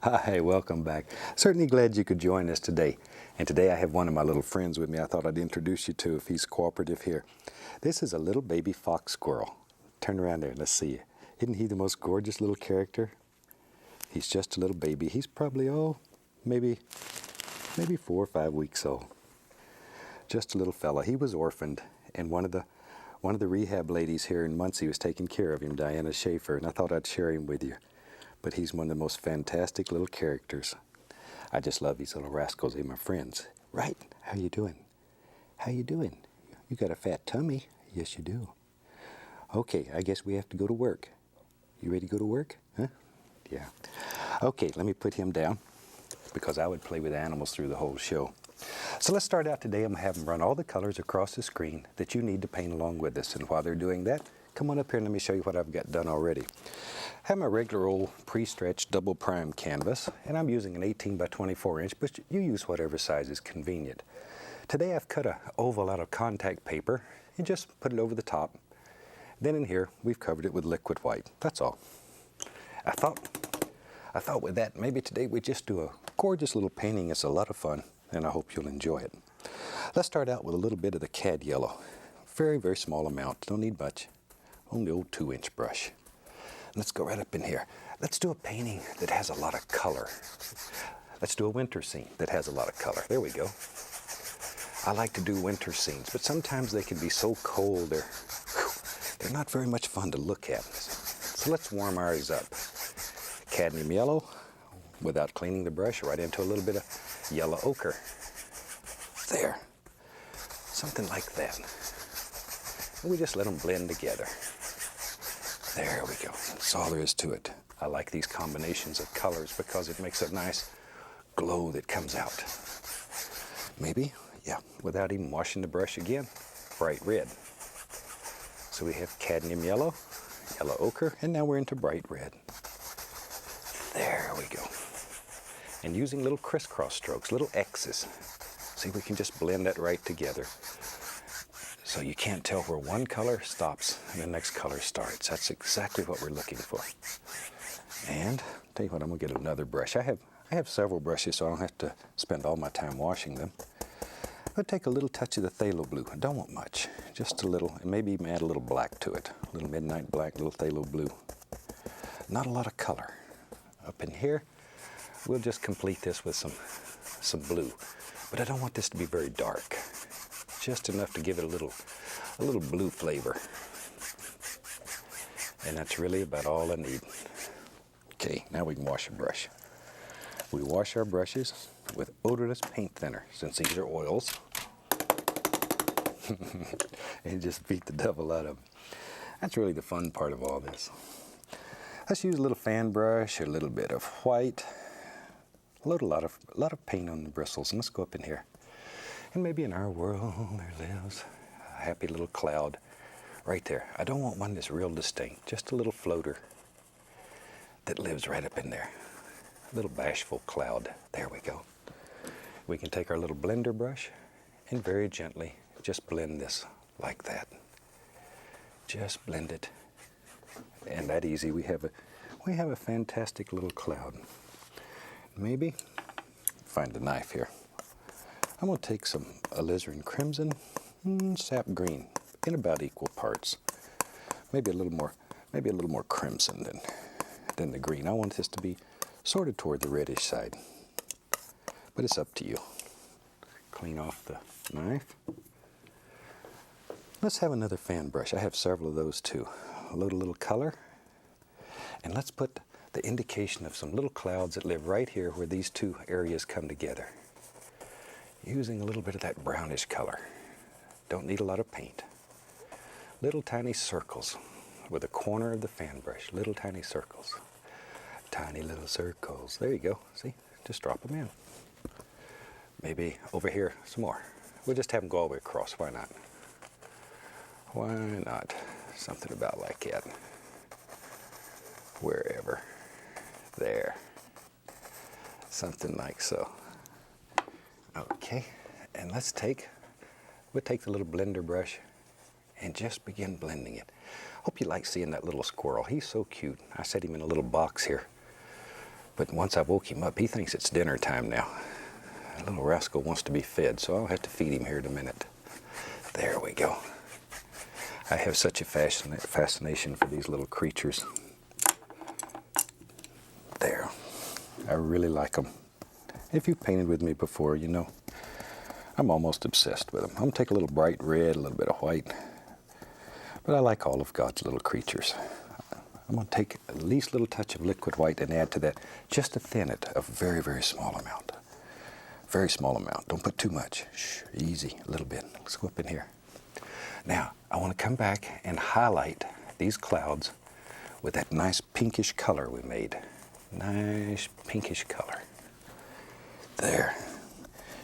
Hi, welcome back. Certainly glad you could join us today. And today I have one of my little friends with me I thought I'd introduce you to if he's cooperative here. This is a little baby fox squirrel. Turn around there, let's see you. Isn't he the most gorgeous little character? He's just a little baby. He's probably, maybe 4 or 5 weeks old. Just a little fella. He was orphaned, and one of the rehab ladies here in Muncie was taking care of him, Diana Schaefer, and I thought I'd share him with you. But he's one of the most fantastic little characters. I just love these little rascals. They're my friends. Right, how you doing? How you doing? You got a fat tummy. Yes, you do. Okay, I guess we have to go to work. You ready to go to work? Huh? Yeah. Okay, let me put him down because I would play with animals through the whole show. So let's start out today. I'm going to have them run all the colors across the screen that you need to paint along with us. And while they're doing that, come on up here and let me show you what I've got done already. I have my regular old pre-stretched double prime canvas, and I'm using an 18 by 24 inch, but you use whatever size is convenient. Today I've cut an oval out of contact paper and just put it over the top. Then in here, we've covered it with liquid white. That's all. I thought with that, maybe today we just do a gorgeous little painting. It's a lot of fun, and I hope you'll enjoy it. Let's start out with a little bit of the cad yellow. Very, very small amount. Don't need much. Only old 2-inch brush. Let's go right up in here. Let's do a painting that has a lot of color. Let's do a winter scene that has a lot of color. There we go. I like to do winter scenes, but sometimes they can be so cold, they're not very much fun to look at. So let's warm ours up. Cadmium yellow, without cleaning the brush, right into a little bit of yellow ochre. There. Something like that. And we just let them blend together. There we go. That's all there is to it. I like these combinations of colors because it makes a nice glow that comes out. Maybe, yeah, without even washing the brush again, bright red. So we have cadmium yellow, yellow ochre, and now we're into bright red. There we go. And using little crisscross strokes, little X's. See, we can just blend that right together. So you can't tell where one color stops and the next color starts. That's exactly what we're looking for. And tell you what, I'm gonna get another brush. I have several brushes, so I don't have to spend all my time washing them. I'm gonna take a little touch of the phthalo blue. I don't want much, just a little, and maybe even add a little black to it. A little midnight black, a little phthalo blue. Not a lot of color. Up in here, we'll just complete this with some blue. But I don't want this to be very dark. Just enough to give it a little blue flavor. And that's really about all I need. Okay, now we can wash a brush. We wash our brushes with odorless paint thinner, since these are oils. And just beat the devil out of them. That's really the fun part of all this. Let's use a little fan brush, a little bit of white. Load a lot of paint on the bristles, and let's go up in here. And maybe in our world there lives a happy little cloud right there. I don't want one that's real distinct, just a little floater that lives right up in there. A little bashful cloud. There we go. We can take our little blender brush and very gently just blend this like that. Just blend it. And that easy, we have a fantastic little cloud. Maybe find a knife here. I'm going to take some alizarin crimson, sap green in about equal parts. Maybe a little more crimson than the green. I want this to be sort of toward the reddish side, but it's up to you. Clean off the knife. Let's have another fan brush. I have several of those too. Load a little color, and let's put the indication of some little clouds that live right here where these two areas come together. Using a little bit of that brownish color. Don't need a lot of paint. Little tiny circles with a corner of the fan brush. Little tiny circles. Tiny little circles. There you go. See? Just drop them in. Maybe over here some more. We'll just have them go all the way across. Why not? Why not? Something about like that. Wherever. There. Something like so. Okay, and we'll take the little blender brush and just begin blending it. Hope you like seeing that little squirrel. He's so cute. I set him in a little box here But once I woke him up, he thinks it's dinner time now. The little rascal wants to be fed, so I'll have to feed him here in a minute. There we go. I have such a fascination for these little creatures. There. I really like them. If you've painted with me before, you know I'm almost obsessed with them. I'm going to take a little bright red, a little bit of white. But I like all of God's little creatures. I'm going to take at least a little touch of liquid white and add to that just to thin it a very, very small amount. Very small amount. Don't put too much. Shh, easy, a little bit. Let's go up in here. Now, I want to come back and highlight these clouds with that nice pinkish color we made. Nice pinkish color. There.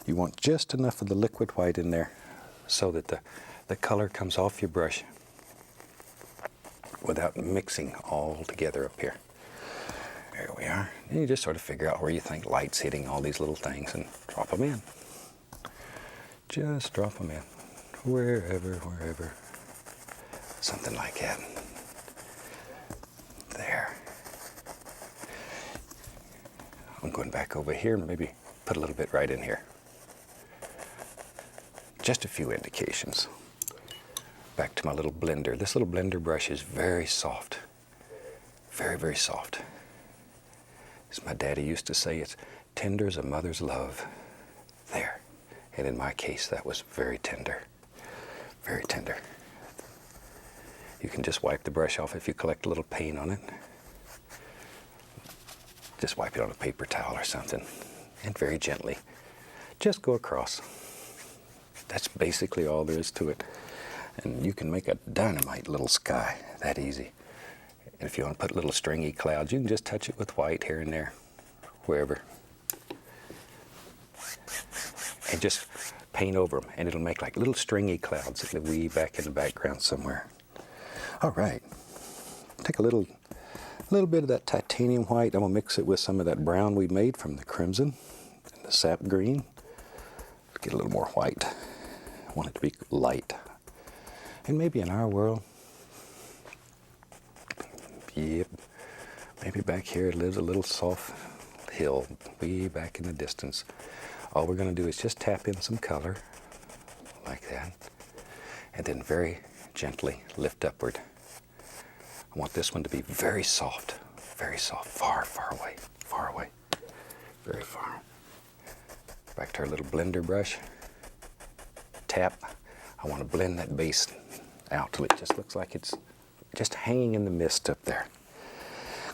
You want just enough of the liquid white in there so that the color comes off your brush without mixing all together up here. There we are. And you just sort of figure out where you think light's hitting all these little things and drop them in. Just drop them in. Wherever. Something like that. There. I'm going back over here and maybe put a little bit right in here. Just a few indications. Back to my little blender. This little blender brush is very soft. Very, very soft. As my daddy used to say, it's tender as a mother's love. There. And in my case, that was very tender. Very tender. You can just wipe the brush off if you collect a little paint on it. Just wipe it on a paper towel or something. And very gently, just go across. That's basically all there is to it. And you can make a dynamite little sky that easy. And if you want to put little stringy clouds, you can just touch it with white here and there, wherever. And just paint over them, and it'll make like little stringy clouds that weave back in the background somewhere. All right. Take a little bit of that titanium white. I'm going to mix it with some of that brown we made from the crimson and the sap green. Get a little more white. I want it to be light. And maybe in our world, yep, maybe back here lives a little soft hill way back in the distance. All we're going to do is just tap in some color, like that, and then very gently lift upward. I want this one to be very soft, far, far away, very far. Back to our little blender brush. Tap. I want to blend that base out till it just looks like it's just hanging in the mist up there.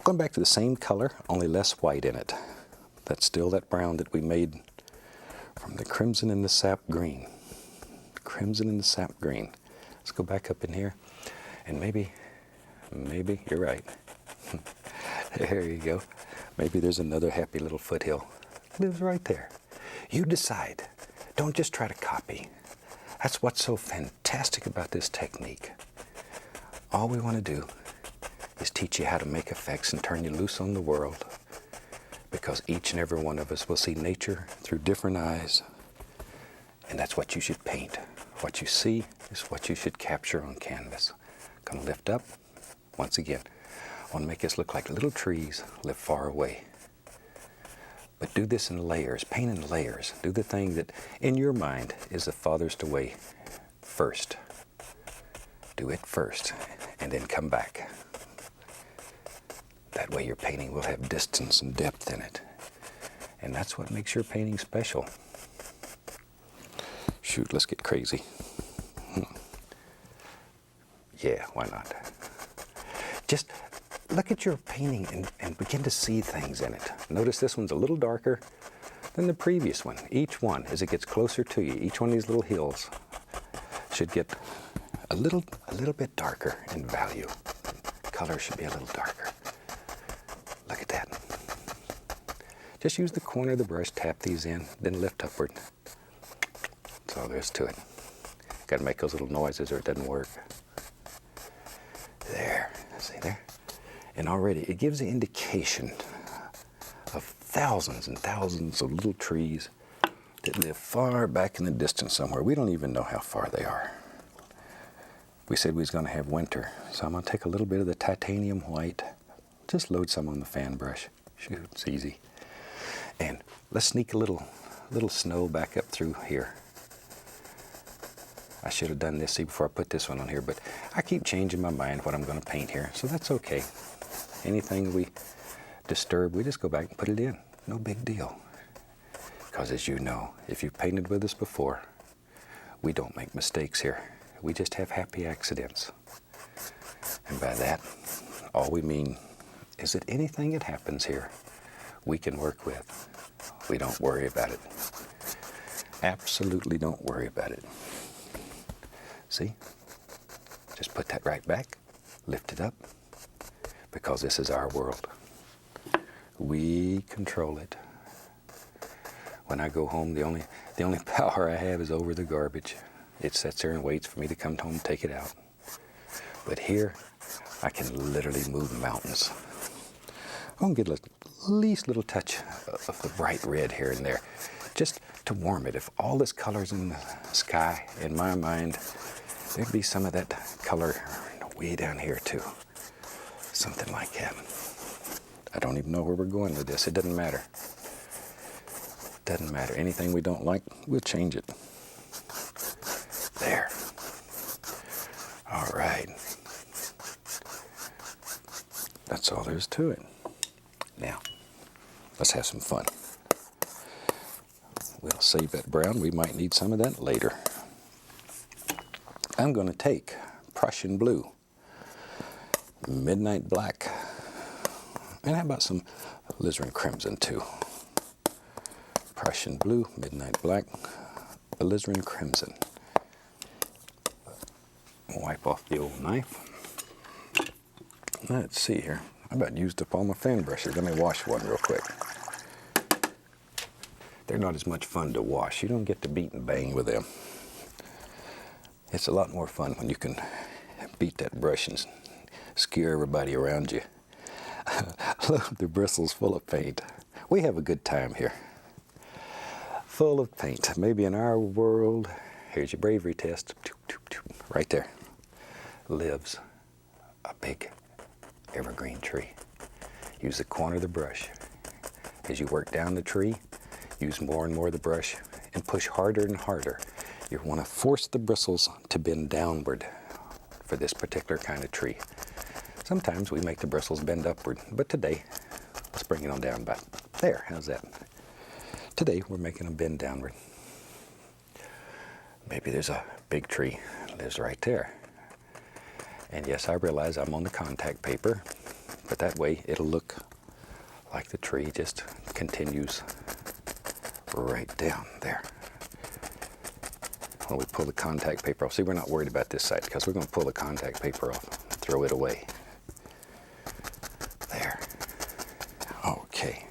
Going back to the same color, only less white in it. That's still that brown that we made from the crimson and the sap green. Crimson and the sap green. Let's go back up in here and maybe, you're right. There you go. Maybe there's another happy little foothill. Lives right there. You decide. Don't just try to copy. That's what's so fantastic about this technique. All we want to do is teach you how to make effects and turn you loose on the world, because each and every one of us will see nature through different eyes, and that's what you should paint. What you see is what you should capture on canvas. Gonna lift up. Once again, I want to make us look like little trees, live far away. But do this in layers, paint in layers. Do the thing that in your mind is the farthest away first. Do it first and then come back. That way your painting will have distance and depth in it. And that's what makes your painting special. Shoot, let's get crazy. Yeah, why not? Just look at your painting and begin to see things in it. Notice this one's a little darker than the previous one. Each one, as it gets closer to you, each one of these little hills should get a little bit darker in value. Color should be a little darker. Look at that. Just use the corner of the brush, tap these in, then lift upward. That's all there is to it. Got to make those little noises or it doesn't work. There, see there? And already it gives the indication of thousands and thousands of little trees that live far back in the distance somewhere. We don't even know how far they are. We said we was going to have winter, so I'm going to take a little bit of the titanium white, just load some on the fan brush, Shoot, it's easy. And let's sneak a little snow back up through here. I should have done this, see, before I put this one on here, but I keep changing my mind what I'm going to paint here, so that's okay. Anything we disturb, we just go back and put it in. No big deal. Because as you know, if you've painted with us before, we don't make mistakes here. We just have happy accidents. And by that, all we mean is that anything that happens here, we can work with. We don't worry about it. Absolutely don't worry about it. See? Just put that right back, lift it up, because this is our world. We control it. When I go home, the only power I have is over the garbage. It sits there and waits for me to come home and take it out. But here, I can literally move mountains. I'm going to get at least a little touch of the bright red here and there, just to warm it. If all this color's in the sky, in my mind, there'd be some of that color way down here too. Something like that. I don't even know where we're going with this. It doesn't matter. Doesn't matter. Anything we don't like, we'll change it. There. All right. That's all there is to it. Now, let's have some fun. We'll save that brown. We might need some of that later. I'm going to take Prussian blue, midnight black, and how about some alizarin crimson too? Prussian blue, midnight black, alizarin crimson. Wipe off the old knife. Let's see here. I about used up all my fan brushes. Let me wash one real quick. They're not as much fun to wash. You don't get to beat and bang with them. It's a lot more fun when you can beat that brush and scare everybody around you. Look, the bristles full of paint. We have a good time here. Full of paint. Maybe in our world, here's your bravery test. Right there lives a big evergreen tree. Use the corner of the brush. As you work down the tree, use more and more of the brush and push harder and harder. You want to force the bristles to bend downward for this particular kind of tree. Sometimes we make the bristles bend upward, but today, let's bring it on down about there. How's that? Today, we're making them bend downward. Maybe there's a big tree that lives right there. And yes, I realize I'm on the contact paper, but that way it'll look like the tree just continues right down there. When we pull the contact paper off, see, we're not worried about this side because we're going to pull the contact paper off, throw it away. There. Okay.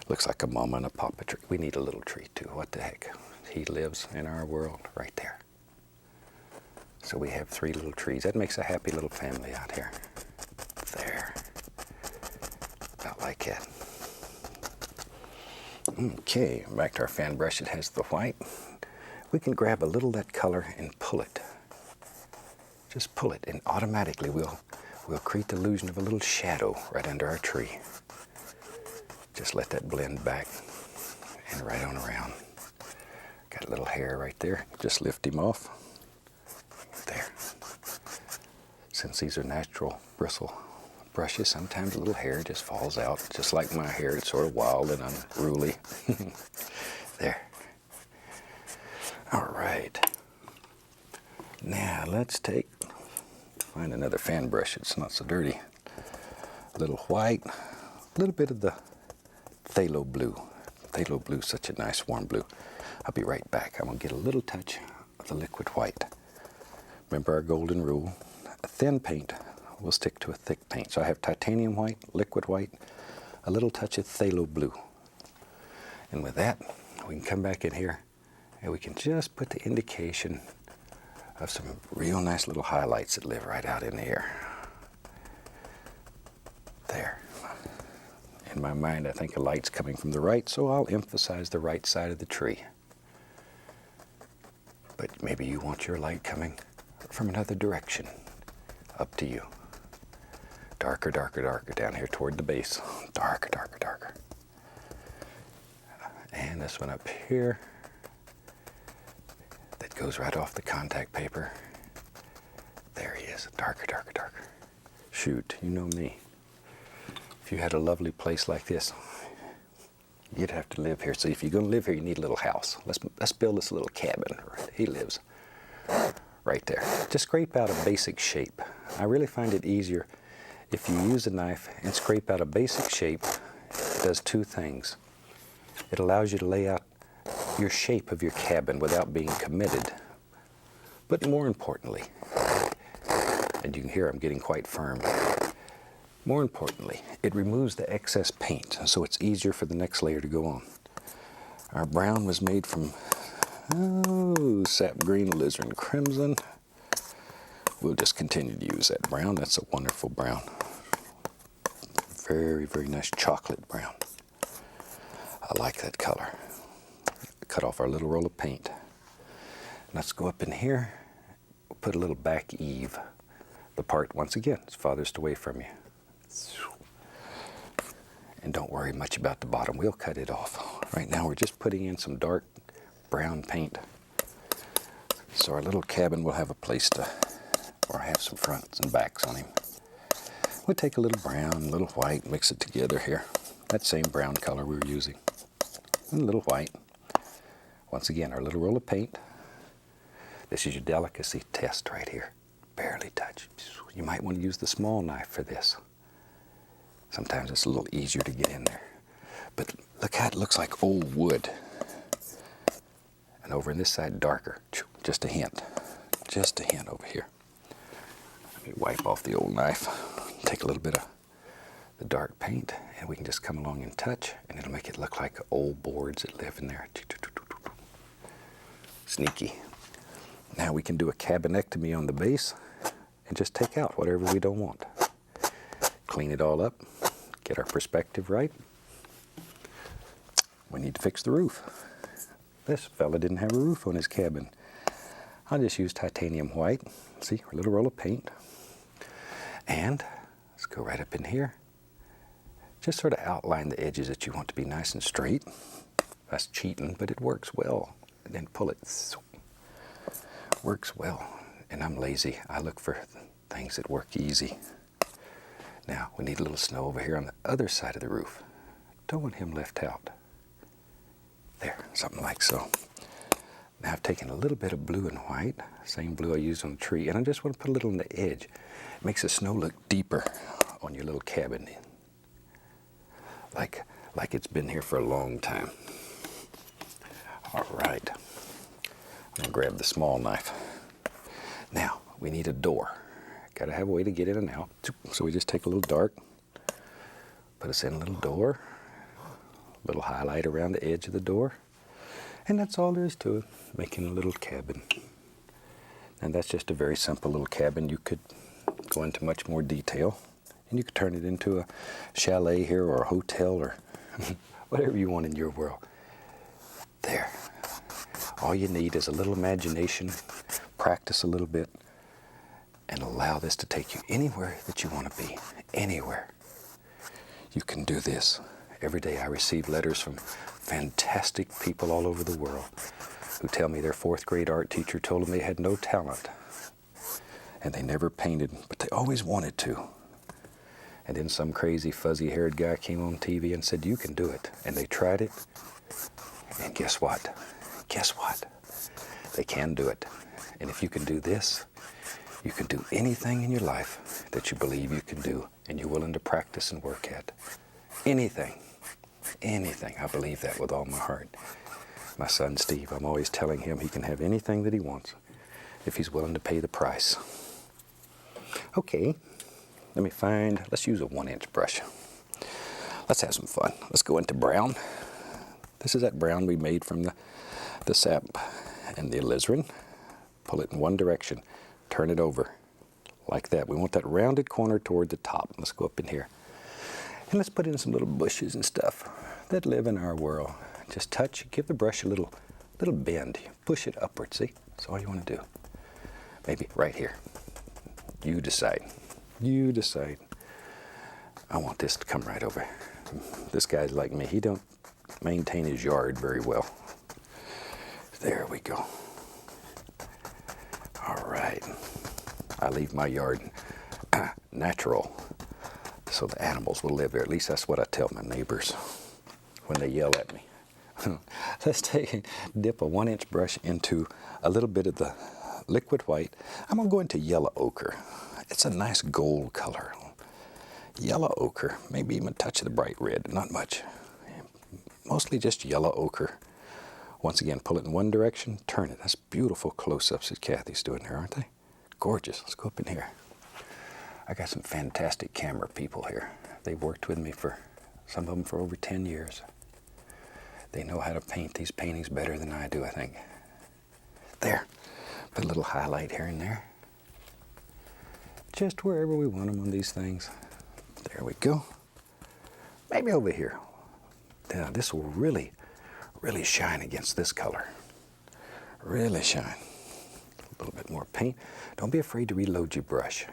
Looks like a mama and a papa tree. We need a little tree too. What the heck? He lives in our world right there. So we have 3 little trees. That makes a happy little family out here. There. About like that. Okay, back to our fan brush. It has the white. We can grab a little of that color and pull it. Just pull it, and automatically we'll create the illusion of a little shadow right under our tree. Just let that blend back and right on around. Got a little hair right there. Just lift him off. There. Since these are natural bristle brushes, sometimes a little hair just falls out. Just like my hair, it's sort of wild and unruly. There. All right. Now let's find another fan brush. It's not so dirty. A little white, a little bit of the phthalo blue. Phthalo blue is such a nice warm blue. I'll be right back. I'm going to get a little touch of the liquid white. Remember our golden rule. A thin paint will stick to a thick paint. So I have titanium white, liquid white, a little touch of phthalo blue. And with that, we can come back in here and we can just put the indication of some real nice little highlights that live right out in here. There. In my mind, I think a light's coming from the right, so I'll emphasize the right side of the tree. But maybe you want your light coming from another direction. Up to you. Darker, darker, darker down here toward the base. Darker, darker, darker. And this one up here, that goes right off the contact paper. There he is, darker, darker, darker. Shoot, you know me. If you had a lovely place like this, you'd have to live here. So if you're going to live here, you need a little house. Let's build this little cabin. He lives right there. Just scrape out a basic shape. I really find it easier if you use a knife and scrape out a basic shape. It does two things. It allows you to lay out your shape of your cabin without being committed. But more importantly, and you can hear I'm getting quite firm, more importantly, it removes the excess paint, so it's easier for the next layer to go on. Our brown was made from sap green, alizarin crimson. We'll just continue to use that brown. That's a wonderful brown. Very, very nice chocolate brown. I like that color. Cut off our little roll of paint. Let's go up in here, put a little back eave. The part, once again, is farthest away from you. And don't worry much about the bottom. We'll cut it off. Right now we're just putting in some dark brown paint. So our little cabin will have a place to, or have some fronts and backs on him. We'll take a little brown, a little white, mix it together here. That same brown color we were using. And a little white. Once again, our little roll of paint. This is your delicacy test right here. Barely touch. You might want to use the small knife for this. Sometimes it's a little easier to get in there. But look how it looks like old wood. And over on this side, darker. Just a hint. Just a hint over here. Let me wipe off the old knife. Take a little bit of the dark paint, and we can just come along and touch, and it'll make it look like old boards that live in there. Sneaky. Now we can do a cabinectomy on the base and just take out whatever we don't want. Clean it all up, get our perspective right. We need to fix the roof. This fella didn't have a roof on his cabin. I'll just use titanium white. See, a little roll of paint. And let's go right up in here. Just sort of outline the edges that you want to be nice and straight. That's cheating, but it works well. And then pull it. Works well. And I'm lazy. I look for things that work easy. Now, we need a little snow over here on the other side of the roof. Don't want him left out. There, something like so. Now I've taken a little bit of blue and white, same blue I used on the tree, and I just want to put a little on the edge. It makes the snow look deeper on your little cabin. Like it's been here for a long time. All right. I'm gonna grab the small knife. Now, we need a door. Gotta have a way to get in and out. So we just take a little dark, put us in a little door, a little highlight around the edge of the door, and that's all there is to it, making a little cabin. And that's just a very simple little cabin. You could go into much more detail, and you could turn it into a chalet here or a hotel or whatever you want in your world. There. All you need is a little imagination, practice a little bit, and allow this to take you anywhere that you want to be. Anywhere. You can do this. Every day I receive letters from fantastic people all over the world who tell me their fourth grade art teacher told them they had no talent and they never painted, but they always wanted to. And then some crazy fuzzy-haired guy came on TV and said, you can do it. And they tried it, and guess what? Guess what? They can do it. And if you can do this, you can do anything in your life that you believe you can do and you're willing to practice and work at. Anything. Anything. I believe that with all my heart. My son Steve, I'm always telling him he can have anything that he wants if he's willing to pay the price. Okay, let's use a 1-inch brush. Let's have some fun. Let's go into brown. This is that brown we made from the sap and the alizarin. Pull it in one direction. Turn it over like that. We want that rounded corner toward the top. Let's go up in here. And let's put in some little bushes and stuff that live in our world. Just touch, give the brush a little bend. Push it upward, see? That's all you want to do. Maybe right here. You decide. You decide. I want this to come right over. This guy's like me. He don't maintain his yard very well. There we go. All right. I leave my yard natural so the animals will live there. At least that's what I tell my neighbors when they yell at me. Let's dip a 1-inch brush into a little bit of the liquid white. I'm going to go into yellow ochre. It's a nice gold color. Yellow ochre, maybe even a touch of the bright red, not much. Mostly just yellow ochre. Once again, pull it in one direction, turn it. That's beautiful close-ups that Kathy's doing there, aren't they? Gorgeous. Let's go up in here. I got some fantastic camera people here. They've worked with me for, some of them for over 10 years. They know how to paint these paintings better than I do, I think. There. Put a little highlight here and there. Just wherever we want them on these things. There we go. Maybe over here. Now this will really shine against this color. Really shine. A little bit more paint. Don't be afraid to reload your brush.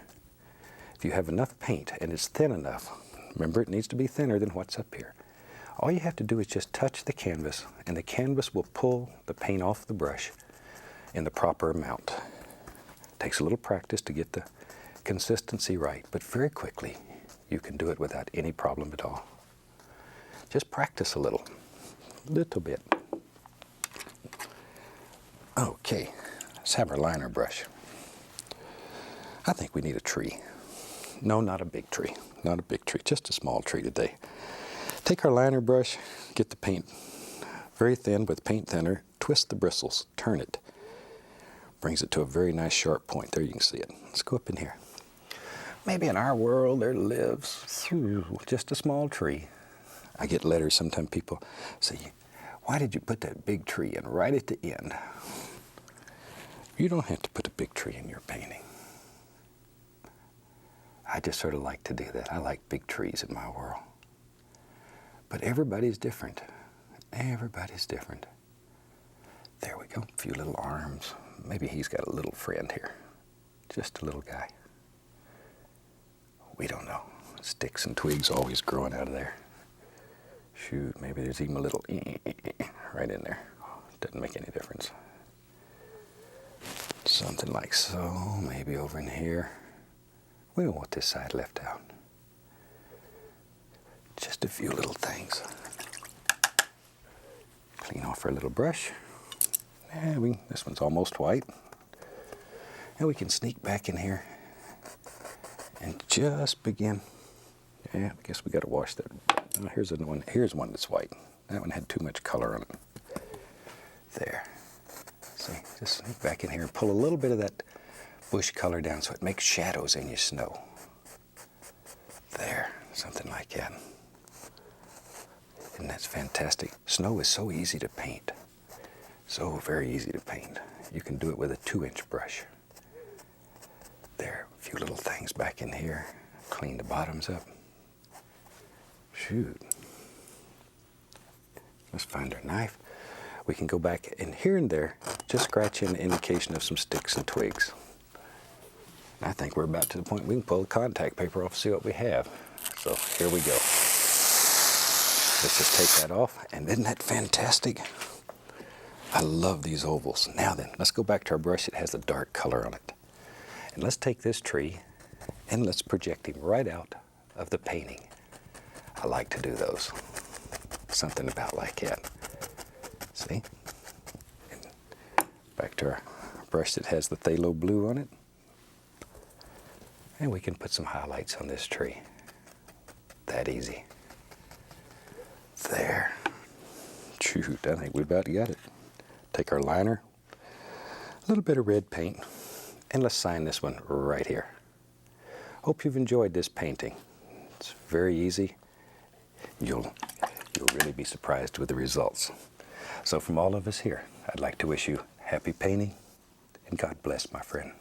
If you have enough paint and it's thin enough, remember it needs to be thinner than what's up here. All you have to do is just touch the canvas and the canvas will pull the paint off the brush in the proper amount. Takes a little practice to get the consistency right, but very quickly you can do it without any problem at all. Just practice a little bit. Okay, let's have our liner brush. I think we need a tree. No, not a big tree. Not a big tree, just a small tree today. Take our liner brush, get the paint very thin with paint thinner, twist the bristles, turn it. Brings it to a very nice sharp point. There you can see it. Let's go up in here. Maybe in our world there lives just a small tree. I get letters, sometimes people say, why did you put that big tree in right at the end? You don't have to put a big tree in your painting. I just sort of like to do that. I like big trees in my world. But everybody's different. Everybody's different. There we go. A few little arms. Maybe he's got a little friend here. Just a little guy. We don't know. Sticks and twigs always growing out of there. Shoot, maybe there's even a little right in there. Doesn't make any difference. Something like so, maybe over in here. We don't want this side left out. Just a few little things. Clean off our little brush. This one's almost white. And we can sneak back in here and just begin. Yeah, I guess we got to wash that. Oh, here's one. Here's one that's white. That one had too much color on it. There. See, just sneak back in here and pull a little bit of that bush color down so it makes shadows in your snow. There, something like that. And that's fantastic. Snow is so easy to paint. So very easy to paint. You can do it with a 2-inch brush. There, a few little things back in here. Clean the bottoms up. Shoot. Let's find our knife. We can go back and here and there, just scratch in an indication of some sticks and twigs. I think we're about to the point we can pull the contact paper off and see what we have. So here we go. Let's just take that off. And isn't that fantastic? I love these ovals. Now then, let's go back to our brush that has a dark color on it. And let's take this tree and let's project him right out of the painting. I like to do those. Something about like that. See? And back to our brush that has the phthalo blue on it. And we can put some highlights on this tree. That easy. There. Shoot, I think we about got it. Take our liner, a little bit of red paint, and let's sign this one right here. Hope you've enjoyed this painting. It's very easy. You'll really be surprised with the results. So from all of us here, I'd like to wish you happy painting and God bless, my friend.